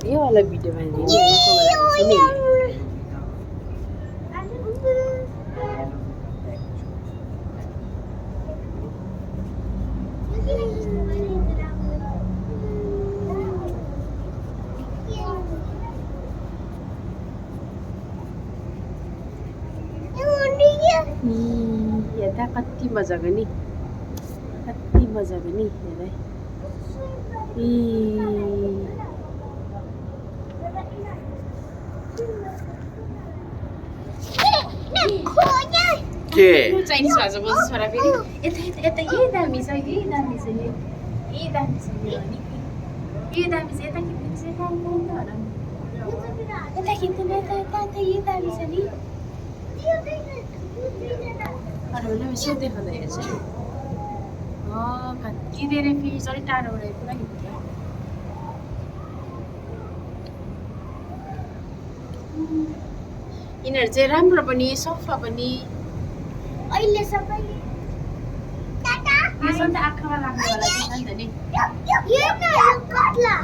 ये वाला भिडियो बनाइदिनु होइन कोही बेला यता कति मजाको नि हेर के चाइनिज भाषा बोल्छ छोरा फेरि यता यही दामी छ यही दामी छ यही दामी छ यही दामी छ यता खिच्नु यता खिच्नु यता यही दामी छ नि अरूले यसो देखाउँदा हेर्छ कति धेरै फिस अलिक टाढोबाट पुरा खिच्छ यिनीहरू चाहिँ राम्रो पनि सफा पनि अहिले सबैले टाटा यो सबै आँखामा लाग्नेवाला चाहिँ छ नि त नि यो न कट्ला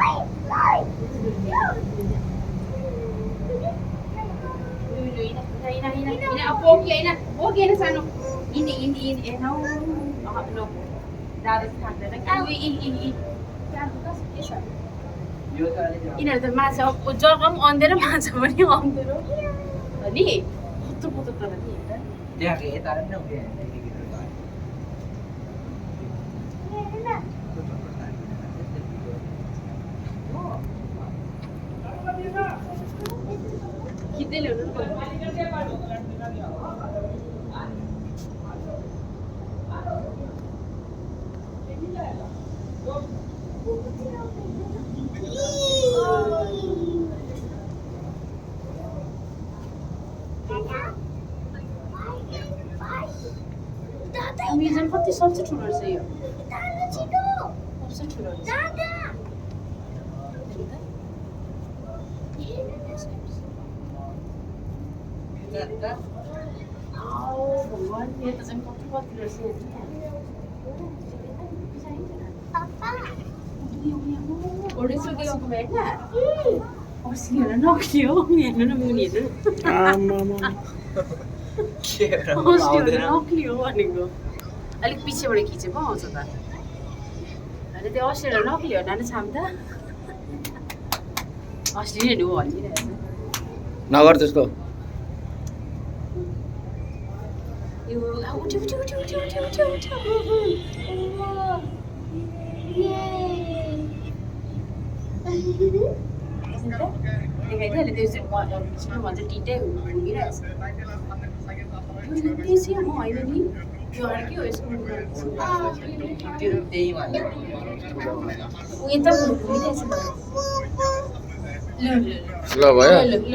बोकेन सानो इन्डी नौ दादा थाक्दैन यिनीहरू त माछा जग्गा पनि अन्धेरो माछा पनि अन्धेरो नि कस्तो कस्तो तर नि खिच्दै ल्याउनु म्युजियम कति सबसे ठुलो रहेछ यो सबसे ठुलो रहेछ भगवान् यो त चाहिँ कति रहेछ ओडिसकेको भेट्न अस्ति नक्ली हो हेर्नु न मुनि हेर्नु नक्ली हो भनेको अलिक पछिबाट खिचेको आउँछ त होइन त्यो अस्ट्रेलिया नक्ली हो नानी छाम त अस्ट्रेलियन हो भनिरहेको नगर त्यस्तो यो उठ्यो उठ्यो उठ्यो उठ्यो उठ्यो उठ्यो देखाइदियो त्यो चाहिँ भन्छ टिटै घुमिरहेछ त्यसै म होइन नि त्यो अर्कै हो यसको यता घुमिरहेछ ल भयो